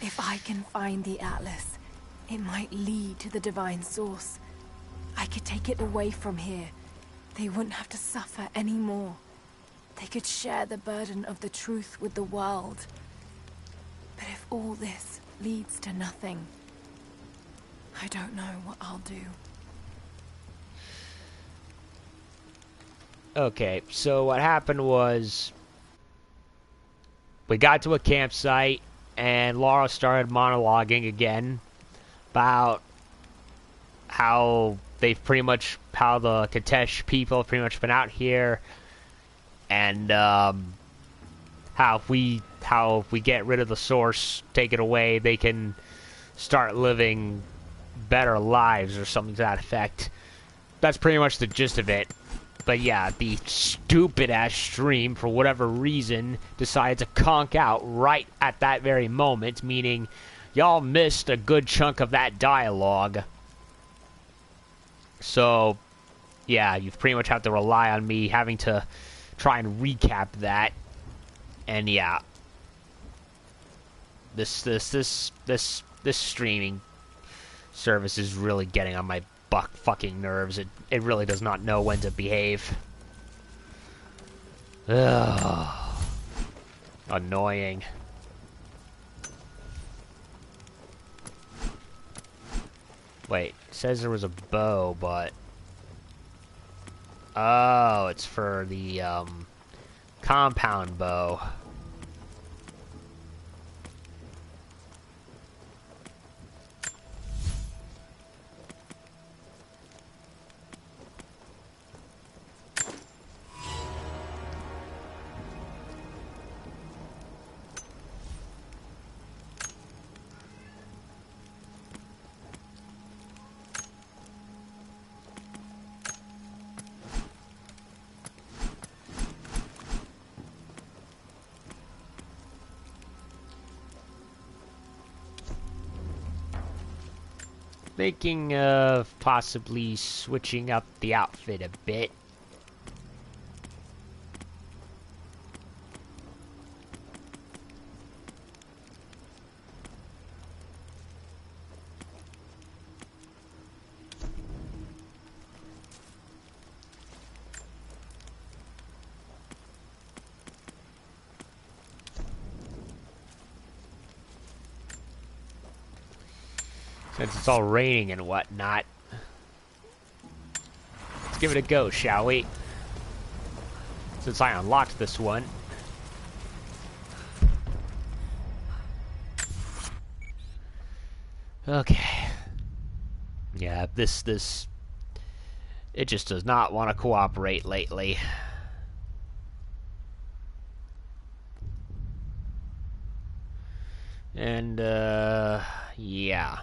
If I can find the Atlas, it might lead to the divine source. I could take it away from here. They wouldn't have to suffer anymore. They could share the burden of the truth with the world. But if all this leads to nothing, I don't know what I'll do. Okay, so what happened was we got to a campsite and Laura started monologuing again about how the Katesh people have pretty much been out here, and how if we get rid of the source, take it away, they can start living better lives or something to that effect. That's pretty much the gist of it. But yeah, the stupid-ass stream, for whatever reason, decided to conk out right at that very moment, meaning y'all missed a good chunk of that dialogue. So, yeah, you pretty much have to rely on me having to try and recap that. And yeah, this streaming service is really getting on my fucking nerves. It really does not know when to behave. Ugh. Annoying. Wait, it says there was a bow, but... Oh, it's for the, compound bow. Thinking of possibly switching up the outfit a bit. Since it's all raining and whatnot. Let's give it a go, shall we? Since I unlocked this one. Okay. Yeah, this... It just does not want to cooperate lately. And, yeah.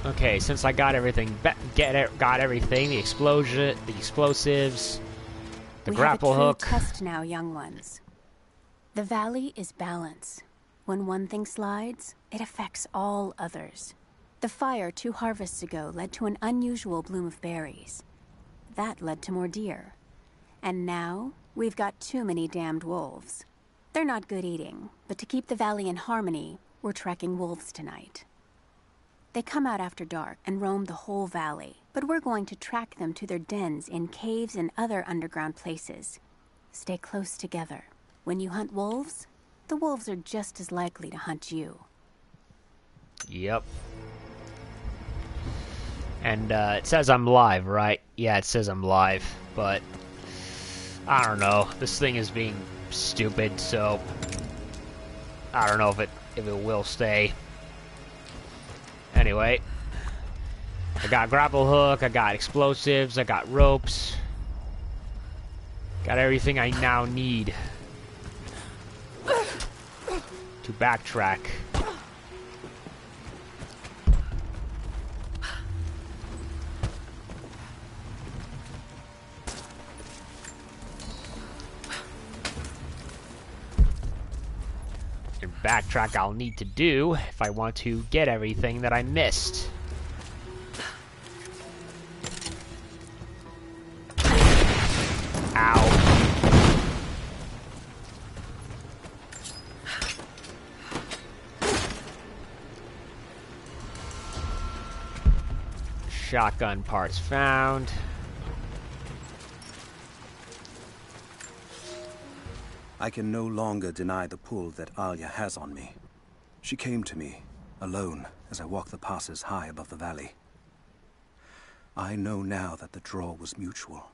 Okay, since I got everything, got everything, the explosion, the explosives, the grapple hook. We have a true test now, young ones. The valley is balance. When one thing slides, it affects all others. The fire 2 harvests ago led to an unusual bloom of berries. That led to more deer. And now, we've got too many damned wolves. They're not good eating, but to keep the valley in harmony, we're tracking wolves tonight. They come out after dark and roam the whole valley, but we're going to track them to their dens in caves and other underground places. Stay close together. When you hunt wolves, the wolves are just as likely to hunt you. Yep. And it says I'm live, right? Yeah, it says I'm live, but I don't know. This thing is being stupid, so I don't know if it will stay. Anyway, I got grapple hook, I got explosives, I got ropes. Got everything I now need to backtrack. and backtrack I'll need to do if I want to get everything that I missed. Ow. Shotgun parts found. I can no longer deny the pull that Alia has on me. She came to me, alone, as I walked the passes high above the valley. I know now that the draw was mutual.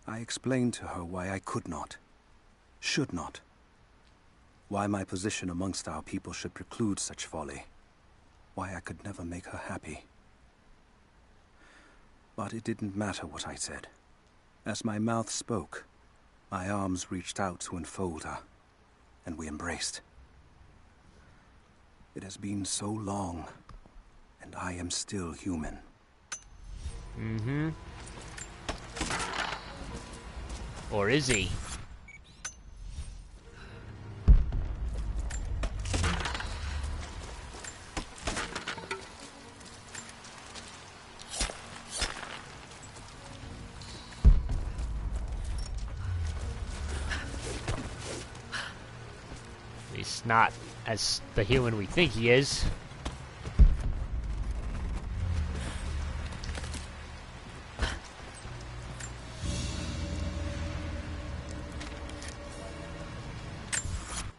I explained to her why I could not, should not. Why my position amongst our people should preclude such folly. Why I could never make her happy. But it didn't matter what I said. As my mouth spoke, my arms reached out to enfold her, and we embraced. It has been so long, and I am still human. Mm-hmm. Or is he? He's not as the human we think he is.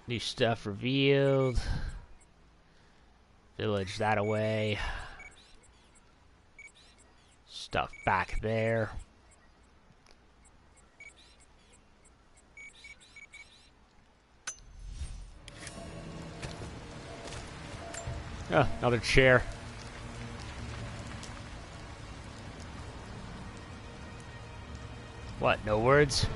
New stuff revealed. Village that away. Stuff back there. Oh, another chair. What, no words?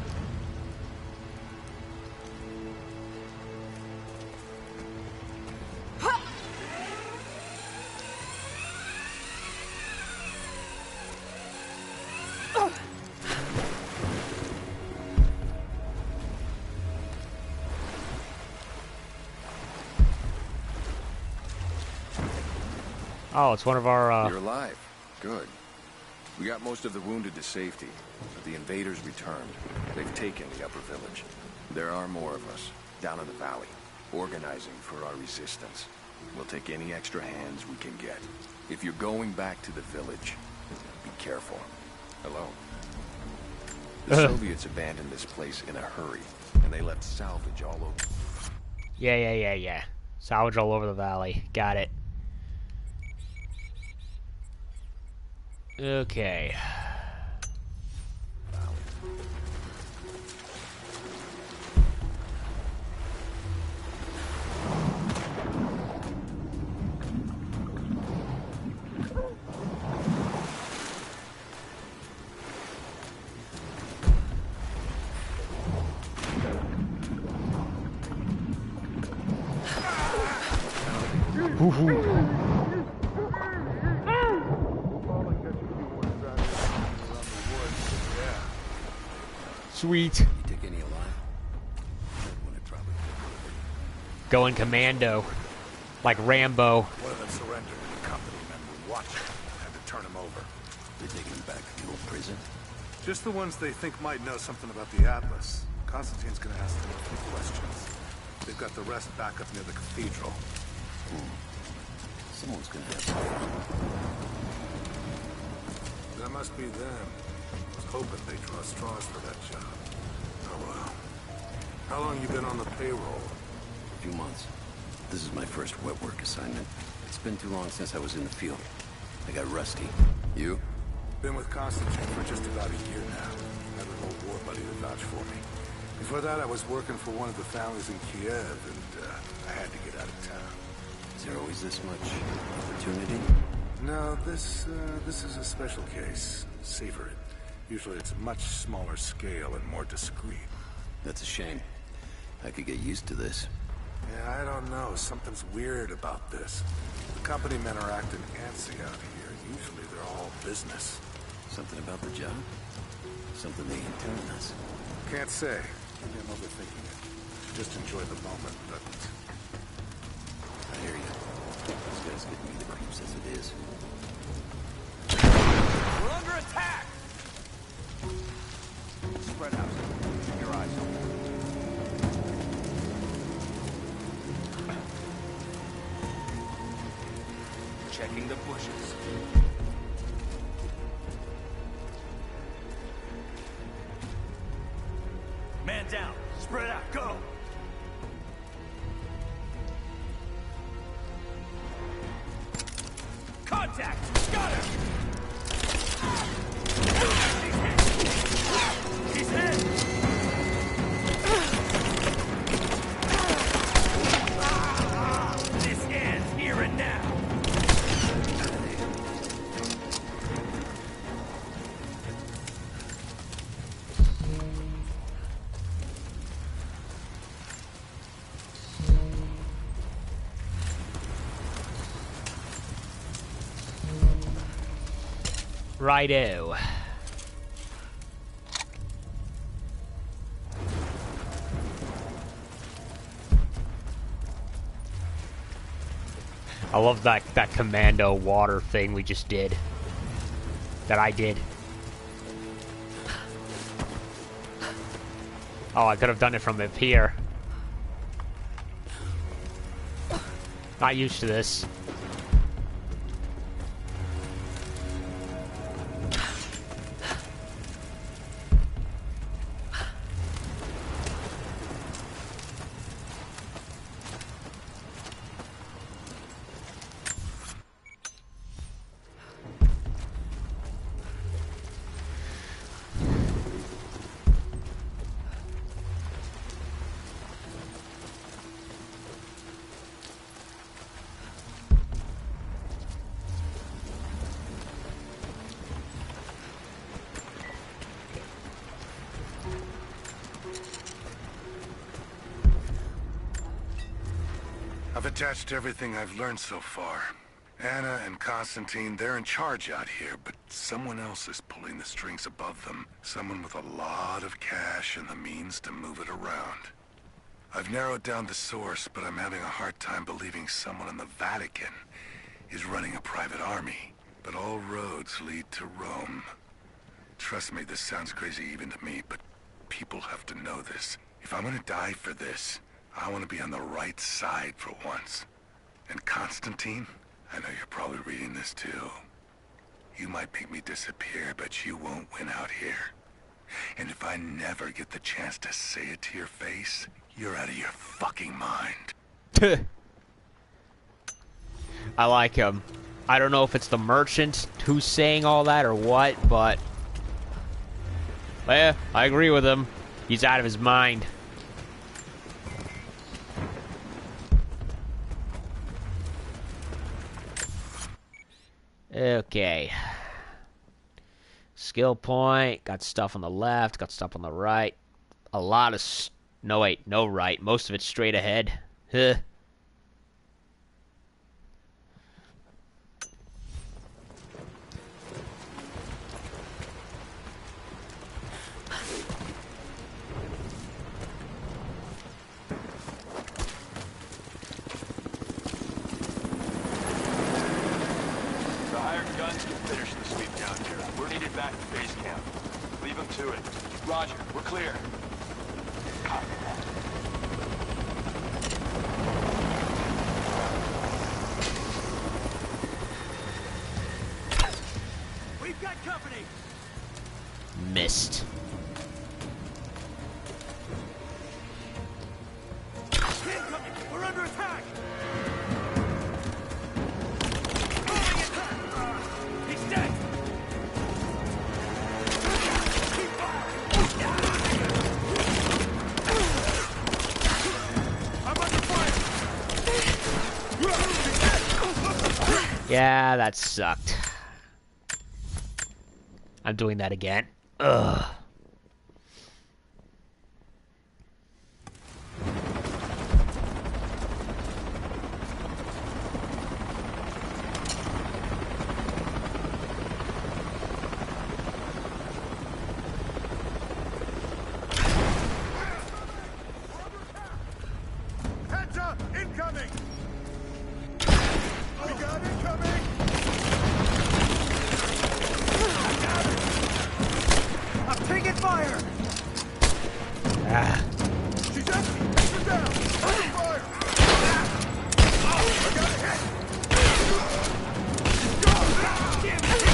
Oh, it's one of our, You're alive. Good. We got most of the wounded to safety, but the invaders returned. They've taken the upper village. There are more of us, down in the valley, organizing for our resistance. We'll take any extra hands we can get. If you're going back to the village, be careful. Hello? The Soviets abandoned this place in a hurry, and they left salvage all over. Yeah. Salvage all over the valley. Got it. Okay. Sweet. You take any alive? Going commando. Like Rambo. One of them surrendered and the company men were watching. Had to turn him over. They're taking him back to the old prison? Just the ones they think might know something about the Atlas. Constantine's gonna ask them a few questions. They've got the rest back up near the cathedral. Someone's gonna have to. That must be them. I was hoping they'd draw straws for that job. Oh well. How long you been on the payroll? A few months. This is my first wet work assignment. It's been too long since I was in the field. I got rusty. You? Been with Constantine for just about a year now. Had an old war buddy to vouch for me. Before that, I was working for one of the families in Kiev, and I had to get out of town. Is there always this much opportunity? No, this is a special case. Savor it. Usually it's a much smaller scale and more discreet. That's a shame. I could get used to this. Yeah, I don't know. Something's weird about this. The company men are acting antsy out here. Usually they're all business. Something about the job? Something they can tell us? Can't say. Maybe I'm overthinking it. just enjoy the moment, but... I hear you. This guy's giving me the creeps as it is. We're under attack! Spread out. Keep your eyes open. Checking the bushes. Man down. Spread out. Go! Contact! Got him! He's hit! This ends here and now! Righto. I love that commando water thing we just did. That I did. Oh, I could have done it from up here. Not used to this. I've attached everything I've learned so far. Anna and Constantine, they're in charge out here, but someone else is pulling the strings above them. Someone with a lot of cash and the means to move it around. I've narrowed down the source, but I'm having a hard time believing someone in the Vatican is running a private army. But all roads lead to Rome. Trust me, this sounds crazy even to me, but people have to know this. If I'm gonna die for this, I want to be on the right side for once. And Constantine, I know you're probably reading this too. You might make me disappear, but you won't win out here. And if I never get the chance to say it to your face, you're out of your fucking mind. I like him. I don't know if it's the merchant who's saying all that or what, but... yeah, I agree with him. He's out of his mind. Okay. Skill point. Got stuff on the left. Got stuff on the right. A lot of... no, wait. No right. Most of it's straight ahead. Huh. Back to base camp. Leave them to it. Roger, we're clear. Copy that. We've got company. Missed. Incoming! We're under attack! He's dead! Yeah, that sucked. I'm doing that again. Ugh. fire! Ah. She's empty! She's down! Fire! I got a hit! She's gone! Damn it!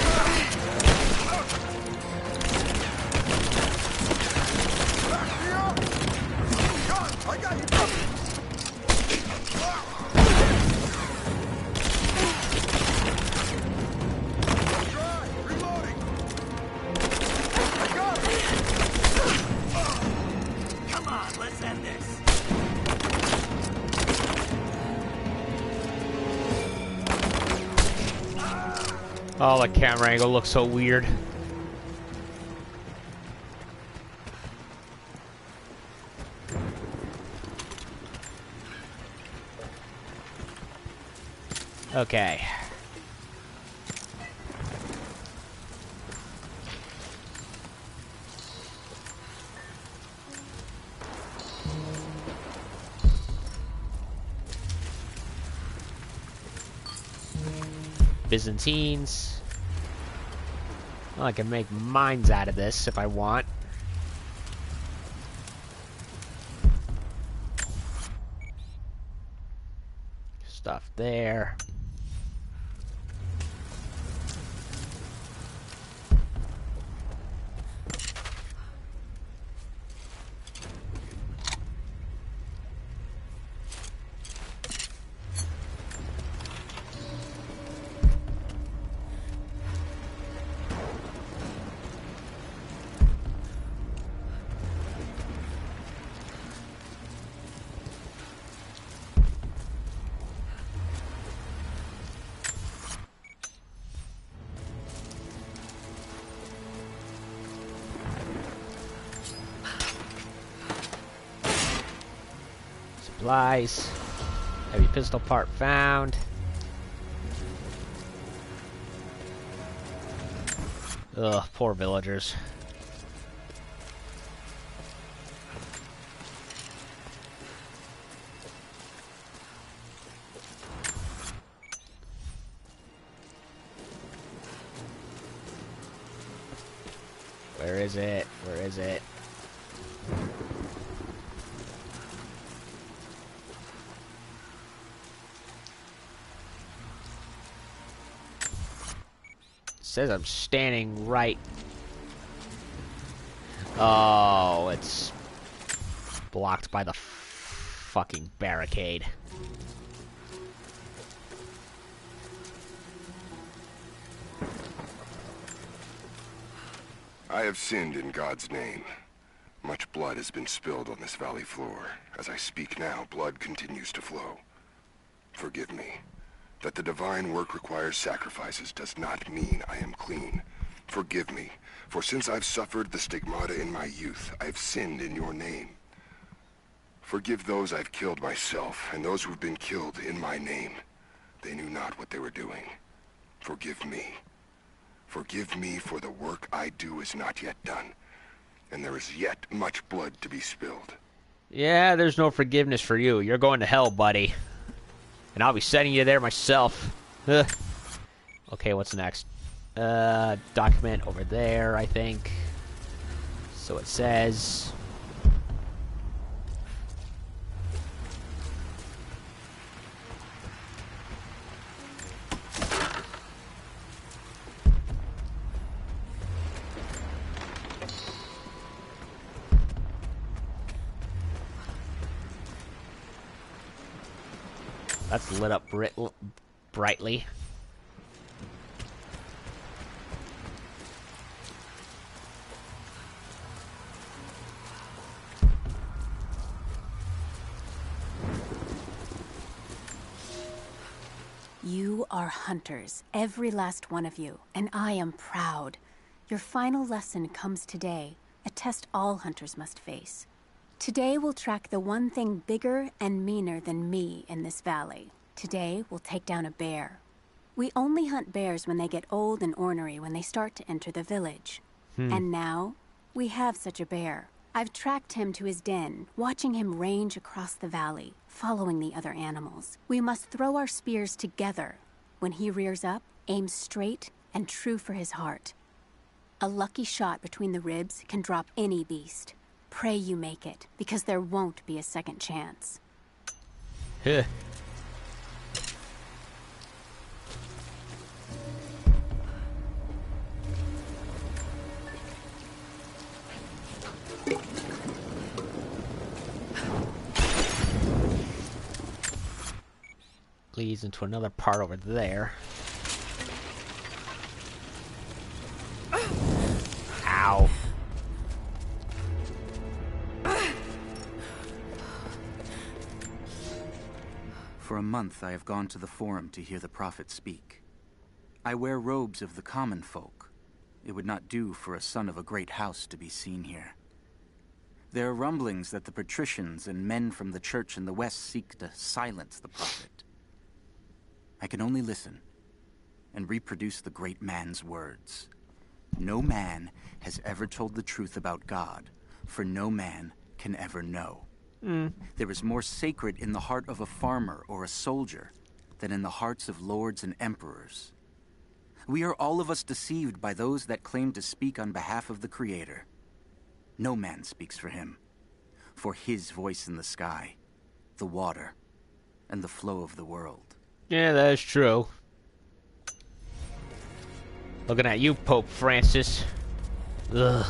Back me up! God, I got you covered! Try! Reloading! I got it! Come on, let's end this. Oh, the camera angle looks so weird. Okay. Byzantines. Well, I can make mines out of this if I want. Stuff there. Supplies. Heavy pistol part found. Ugh, poor villagers. Where is it? Where is it? Says I'm standing right. Oh, it's blocked by the fucking barricade. I have sinned in God's name. Much blood has been spilled on this valley floor. As I speak now, blood continues to flow. Forgive me. That the divine work requires sacrifices does not mean I am clean. Forgive me, for since I've suffered the stigmata in my youth, I've sinned in your name. Forgive those I've killed myself, and those who've been killed in my name. They knew not what they were doing. Forgive me. Forgive me, for the work I do is not yet done, and there is yet much blood to be spilled. Yeah, there's no forgiveness for you. You're going to hell, buddy. And I'll be sending you there myself. Ugh. Okay, what's next? Document over there, I think. So it says... That's lit up brightly. You are hunters, every last one of you, and I am proud. Your final lesson comes today, a test all hunters must face. Today we'll track the one thing bigger and meaner than me in this valley. Today we'll take down a bear. We only hunt bears when they get old and ornery when they start to enter the village. And now, we have such a bear. I've tracked him to his den, watching him range across the valley, following the other animals. We must throw our spears together. When he rears up, aim straight and true for his heart. A lucky shot between the ribs can drop any beast. Pray you make it, because there won't be a second chance. Huh. Leads into another part over there. Ow. For a month I have gone to the Forum to hear the Prophet speak. I wear robes of the common folk. It would not do for a son of a great house to be seen here. There are rumblings that the patricians and men from the church in the west seek to silence the Prophet. I can only listen and reproduce the great man's words. No man has ever told the truth about God, for no man can ever know. There is more sacred in the heart of a farmer or a soldier than in the hearts of lords and emperors. We are all of us deceived by those that claim to speak on behalf of the Creator. No man speaks for him, for his voice in the sky, the water, and the flow of the world. Yeah, that is true. Looking at you, Pope Francis. Ugh.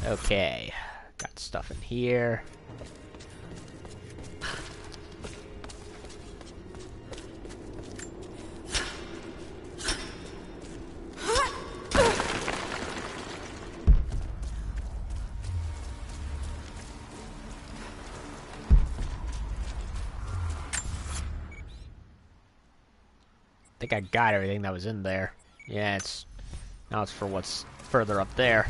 Okay, got stuff in here. I think I got everything that was in there. Yeah, now it's for what's further up there.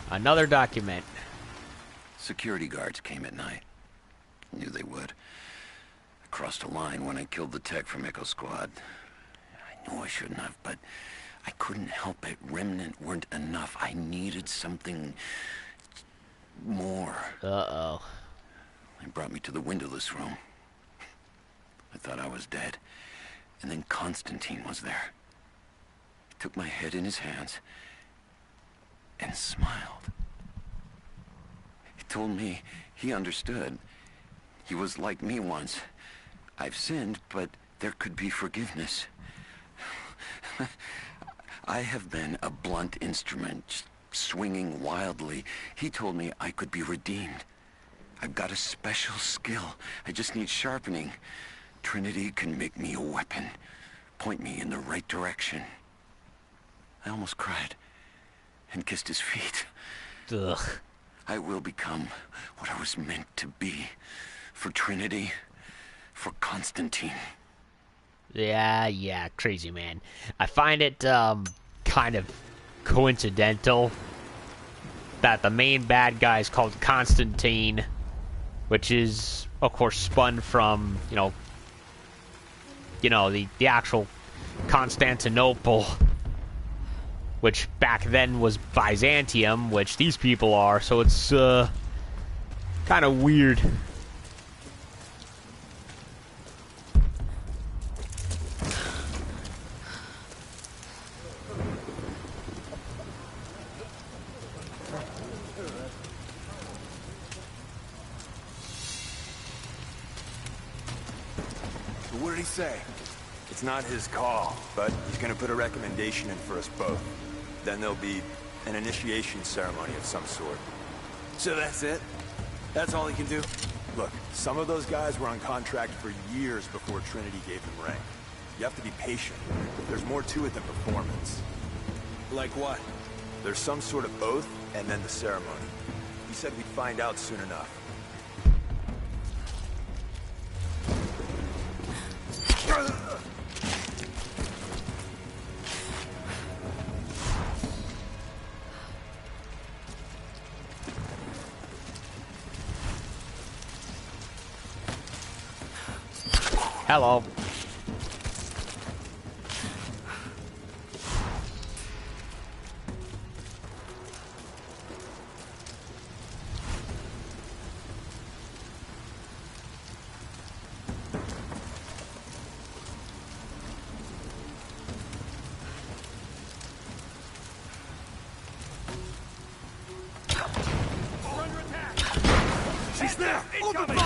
Another document. Security guards came at night. Knew they would. I crossed a line when I killed the tech from Echo Squad. I knew I shouldn't have, but I couldn't help it. Remnant weren't enough. I needed something more. Uh-oh. They brought me to the windowless room. I thought I was dead. And then Constantine was there. He took my head in his hands and smiled. He told me he understood. He was like me once. I've sinned, but there could be forgiveness. I have been a blunt instrument, just swinging wildly. He told me I could be redeemed. I've got a special skill. I just need sharpening. Trinity can make me a weapon, point me in the right direction. I almost cried and kissed his feet. Ugh. I will become what I was meant to be. For Trinity, for Constantine. Yeah, crazy man. I find it kind of coincidental that the main bad guy is called Constantine, which is, of course, spun from, the actual Constantinople, which back then was Byzantium, which these people are, so it's kind of weird. What did he say? It's not his call, but he's gonna put a recommendation in for us both. Then there'll be an initiation ceremony of some sort. So that's it? That's all he can do? Look, some of those guys were on contract for years before Trinity gave them rank. You have to be patient. There's more to it than performance. Like what? There's some sort of oath, and then the ceremony. He said we'd find out soon enough. Hello. She's there! Incoming!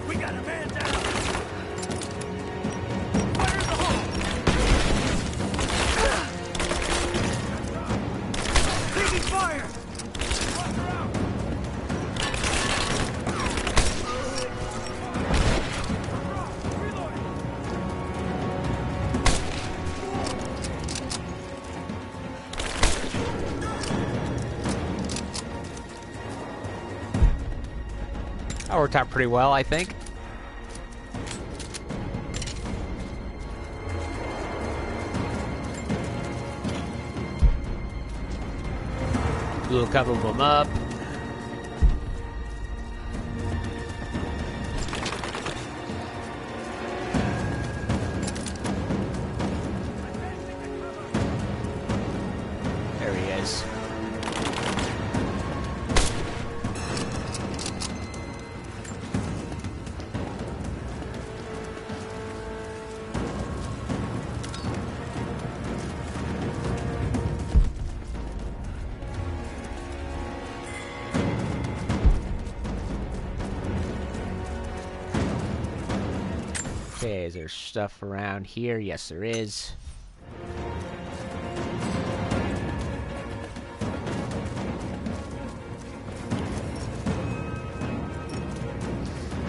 We got a man down! Fire in the hole! Taking fire! Watch her out! That worked out pretty well, I think. Blew a couple of them up. There he is. Okay, is there stuff around here? Yes, there is.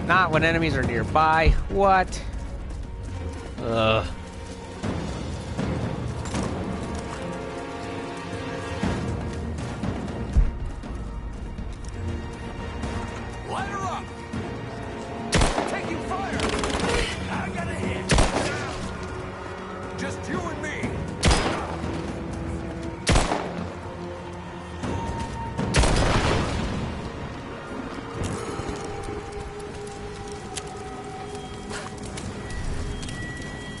Not when enemies are nearby. What? Ugh. Light her up! Taking fire! I got a hit! Just you and me!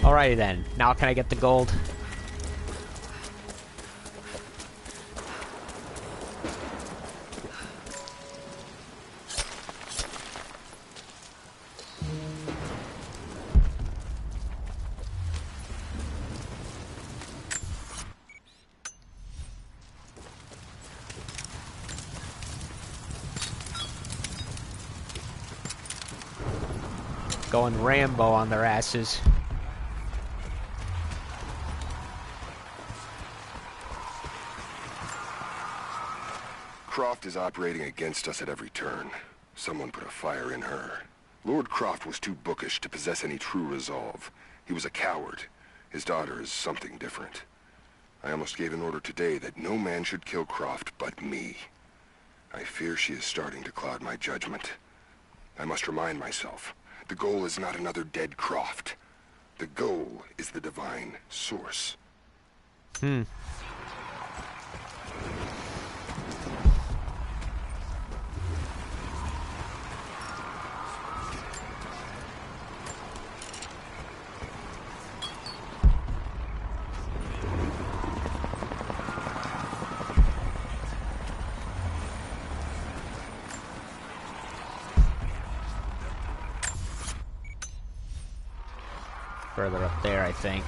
Alrighty then. Now can I get the gold? Going Rambo on their asses. Croft is operating against us at every turn. Someone put a fire in her. Lord Croft was too bookish to possess any true resolve. He was a coward. His daughter is something different. I almost gave an order today that no man should kill Croft but me. I fear she is starting to cloud my judgment. I must remind myself, the goal is not another dead Croft. The goal is the divine source. Further up there, I think.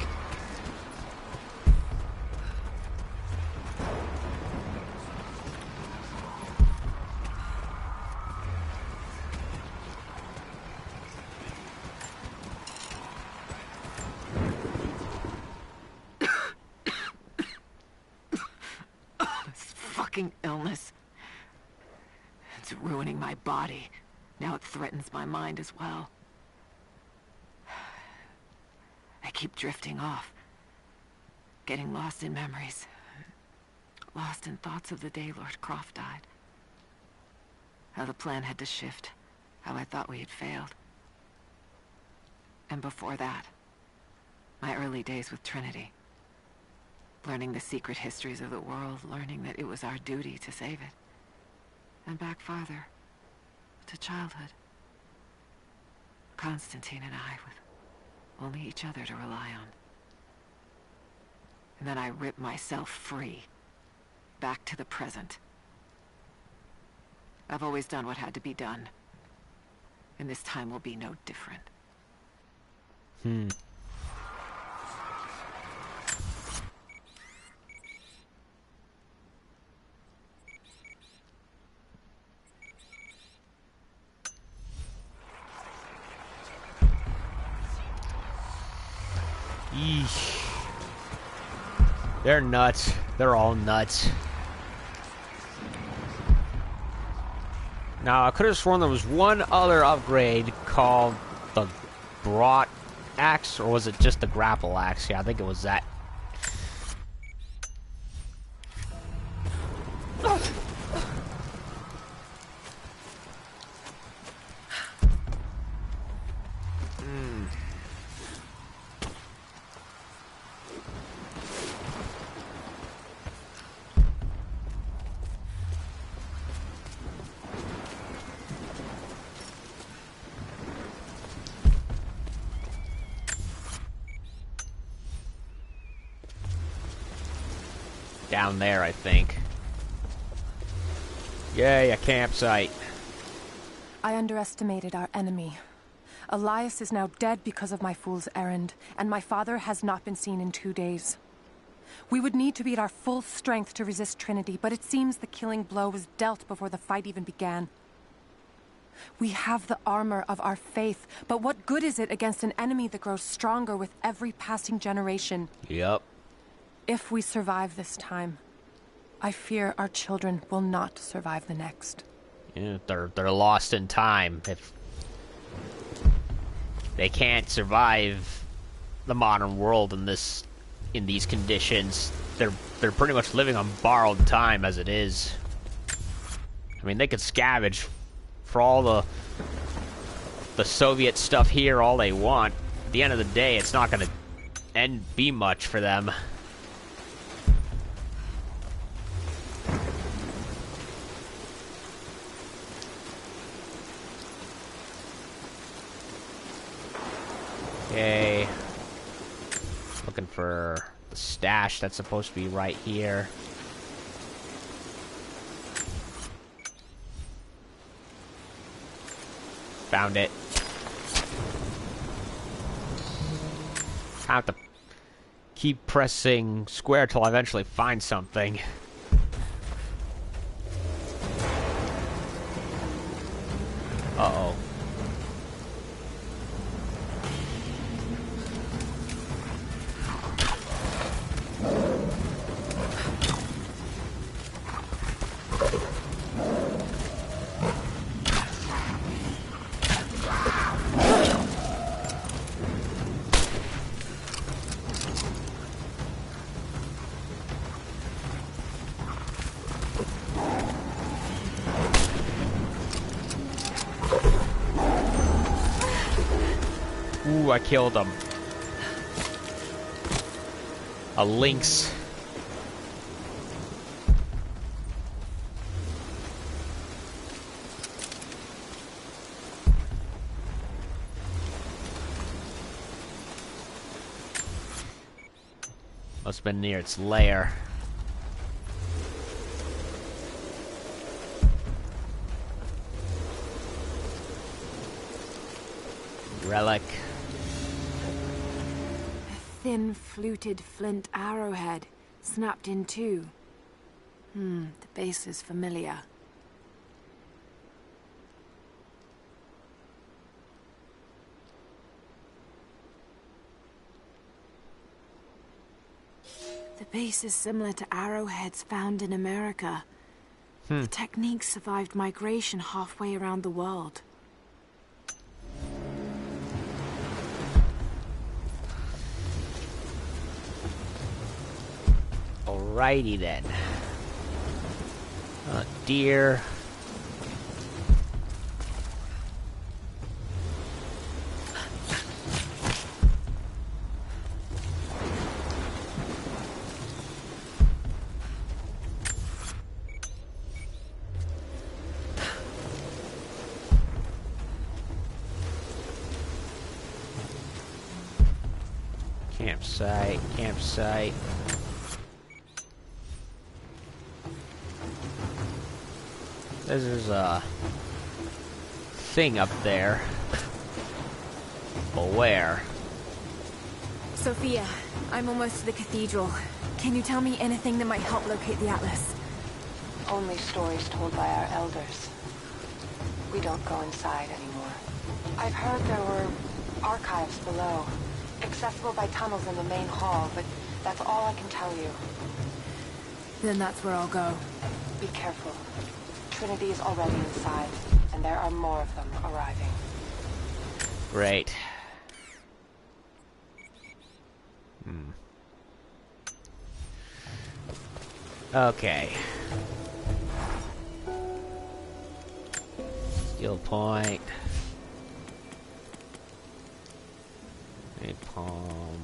This fucking illness. It's ruining my body. Now it threatens my mind as well. I keep drifting off. Getting lost in memories. Lost in thoughts of the day Lord Croft died. How the plan had to shift. How I thought we had failed. And before that, my early days with Trinity. Learning the secret histories of the world, learning that it was our duty to save it. And back farther, to childhood. Constantine and I, with only each other to rely on. And then I ripped myself free. Back to the present. I've always done what had to be done. And this time will be no different. Yeesh. They're nuts. They're all nuts. Now, I could have sworn there was one other upgrade called the Brought Axe, or was it just the Grapple Axe? Yeah, I think it was that. Down there, I think. Yay, a campsite. I underestimated our enemy. Elias is now dead because of my fool's errand, and my father has not been seen in 2 days. We would need to be at our full strength to resist Trinity, but it seems the killing blow was dealt before the fight even began. We have the armor of our faith, but what good is it against an enemy that grows stronger with every passing generation? Yep. If we survive this time, I fear our children will not survive the next. Yeah, they're lost in time. If they can't survive the modern world in these conditions, they're pretty much living on borrowed time as it is. I mean, they could scavenge for all the Soviet stuff here all they want. At the end of the day, it's not going to be much for them. Okay. Looking for the stash that's supposed to be right here. Found it. I have to keep pressing square till I eventually find something. Uh-oh. Ooh, I killed him. A lynx. Must have been near its lair. Relic. A thin, fluted flint arrowhead, snapped in two. The base is familiar. The base is similar to arrowheads found in America. The technique survived migration halfway around the world. Alrighty then. Deer. Campsite, campsite. There's a thing up there. But where? Sophia, I'm almost to the cathedral. Can you tell me anything that might help locate the Atlas? Only stories told by our elders. We don't go inside anymore. I've heard there were archives below, accessible by tunnels in the main hall, but that's all I can tell you. Then that's where I'll go. Be careful. Trinity is already inside, and there are more of them arriving. Great. Okay. Steel point. Napalm.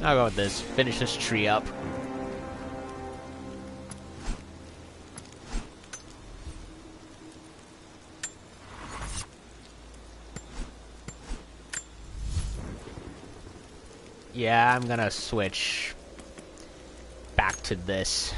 I'll go with this. Finish this tree up. Yeah, I'm gonna switch back to this.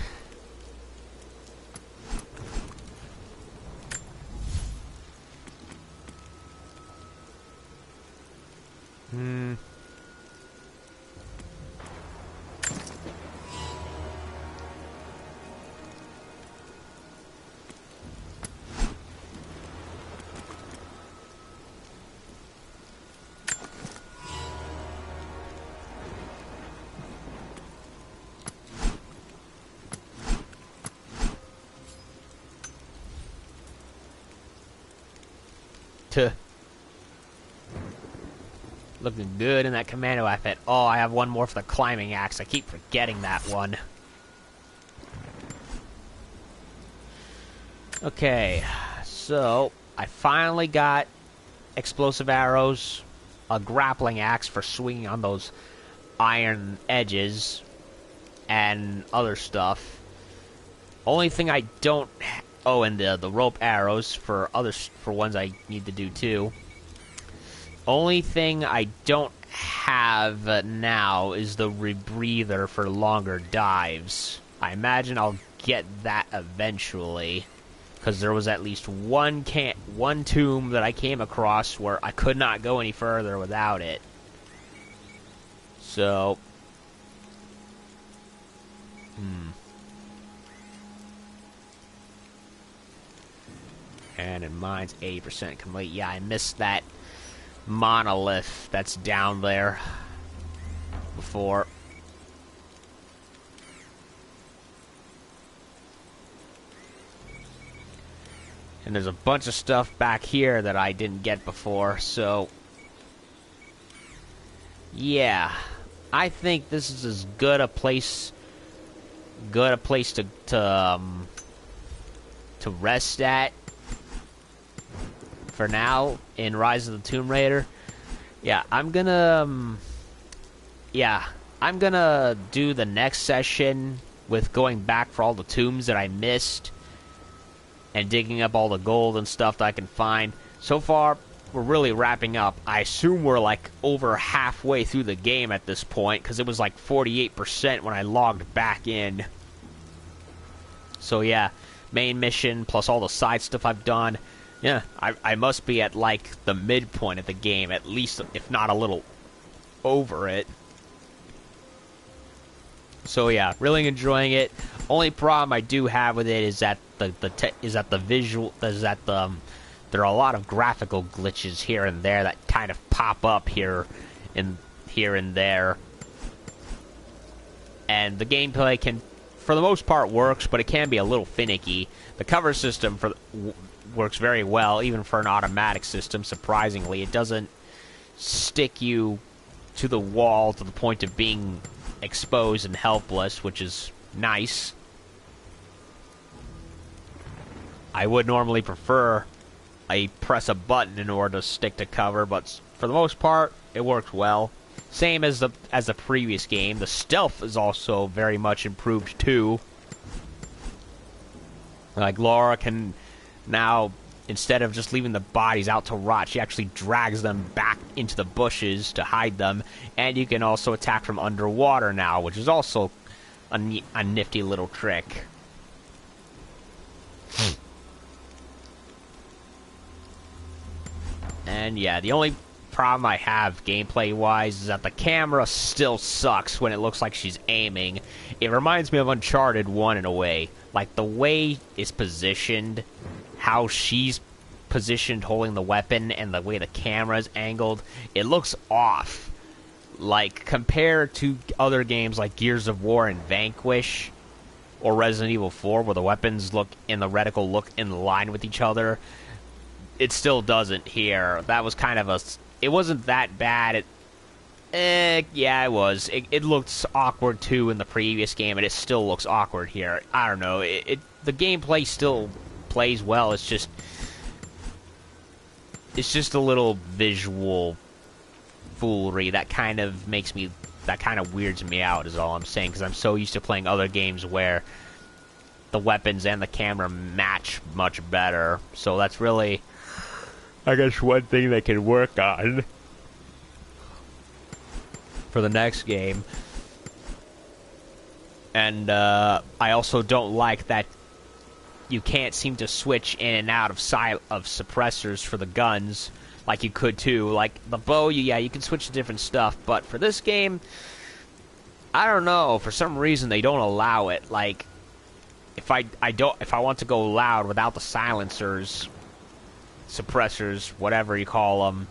Looking good in that commando outfit. Oh, I have one more for the climbing axe. I keep forgetting that one. Okay, so I finally got explosive arrows, a grappling axe for swinging on those iron edges, and other stuff. Only thing I don't... Oh, and the rope arrows for ones I need to do too. Only thing I don't have now is the rebreather for longer dives. I imagine I'll get that eventually, because there was at least one tomb that I came across where I could not go any further without it. So... And in mine's 80% complete. Yeah, I missed that monolith that's down there before. And there's a bunch of stuff back here that I didn't get before, so yeah, I think this is as good a place to rest at for now in Rise of the Tomb Raider. Yeah, I'm gonna do the next session with going back for all the tombs that I missed and digging up all the gold and stuff that I can find. So far, we're really wrapping up. I assume we're like over halfway through the game at this point, because it was like 48% when I logged back in. So yeah, main mission plus all the side stuff I've done. Yeah, I must be at like the midpoint of the game, at least, if not a little over it. So yeah, really enjoying it. Only problem I do have with it is that there are a lot of graphical glitches here and there that kind of pop up here and there. And the gameplay can, for the most part, works, but it can be a little finicky. The cover system works very well, even for an automatic system, surprisingly. It doesn't stick you to the wall to the point of being exposed and helpless, which is nice. I would normally prefer I press a button in order to stick to cover, but for the most part, it works well. Same as the previous game. The stealth is also very much improved too. Like, Laura can now, instead of just leaving the bodies out to rot, she actually drags them back into the bushes to hide them. And you can also attack from underwater now, which is also a nifty little trick. And yeah, the only problem I have gameplay-wise is that the camera still sucks when it looks like she's aiming. It reminds me of Uncharted 1 in a way. Like, the way it's positioned, how she's positioned holding the weapon, and the way the camera's angled, it looks off. Like, compared to other games like Gears of War and Vanquish, or Resident Evil 4, where the weapons look in the reticle look in line with each other, it still doesn't here. That was kind of a... It wasn't that bad. Yeah, it was. It looked awkward, too, in the previous game, and it still looks awkward here. I don't know. The gameplay still plays well. It's just a little visual foolery that kind of makes me... That kind of weirds me out, is all I'm saying, because I'm so used to playing other games where the weapons and the camera match much better. So that's really, I guess, one thing they can work on for the next game. And I also don't like that you can't seem to switch in and out of suppressors for the guns like you could too. Like the bow, you can switch to different stuff, but for this game, I don't know, for some reason they don't allow it. Like if I want to go loud without the silencers, suppressors, whatever you call them,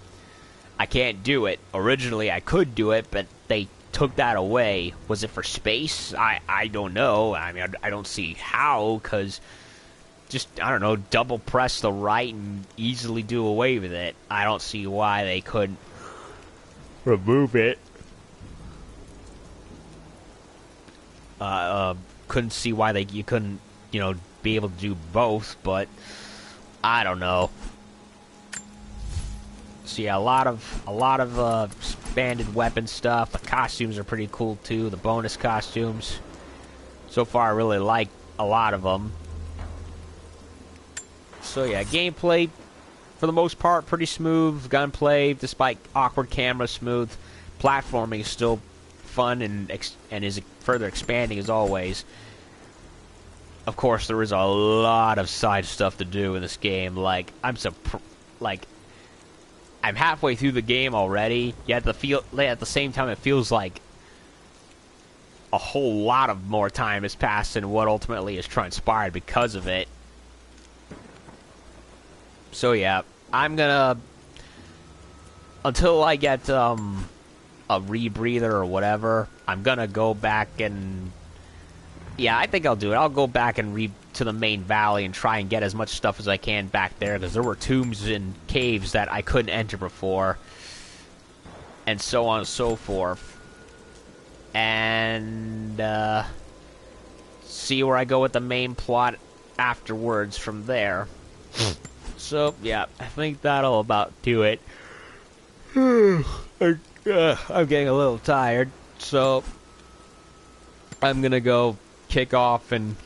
I can't do it. Originally I could do it, but they took that away. Was it for space? I don't know. I mean, I don't see how, because just, I don't know, double press the right and easily do away with it. I don't see why they couldn't remove it. Couldn't see why you couldn't, be able to do both, but I don't know. So yeah, a lot of expanded weapon stuff. The costumes are pretty cool too. The bonus costumes. So far, I really like a lot of them. So yeah, gameplay, for the most part, pretty smooth. Gunplay, despite awkward camera, smooth. Platforming is still fun and is further expanding as always. Of course, there is a lot of side stuff to do in this game. Like I'm halfway through the game already. Yet at the same time, it feels like a whole lot of more time has passed than what ultimately has transpired because of it. So yeah, I'm gonna, until I get a rebreather or whatever, I'm gonna go back and, yeah, I think I'll do it. I'll go back and to the main valley and try and get as much stuff as I can back there, because there were tombs and caves that I couldn't enter before, and so on and so forth. And see where I go with the main plot afterwards from there. So, yeah, I think that'll about do it. I'm getting a little tired, so I'm gonna go kick off and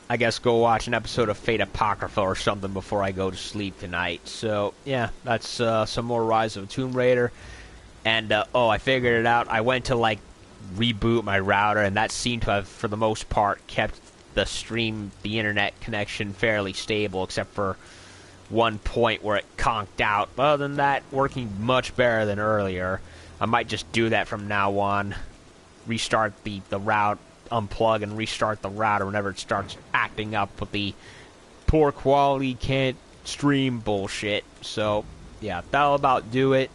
I guess go watch an episode of Fate Apocrypha or something before I go to sleep tonight. So, yeah, that's some more Rise of the Tomb Raider. And, I figured it out. I went to, reboot my router, and that seemed to have, for the most part, kept the internet connection fairly stable, except for one point where it conked out. Other than that, working much better than earlier. I might just do that from now on. Restart the route, unplug and restart the router whenever it starts acting up with the poor quality, can't stream bullshit. So, yeah, that'll about do it.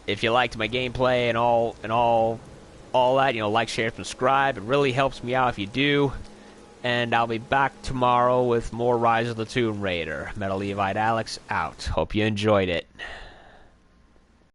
If you liked my gameplay and all that, like, share, subscribe. It really helps me out if you do. And I'll be back tomorrow with more Rise of the Tomb Raider. Metal Levite Alex out. Hope you enjoyed it.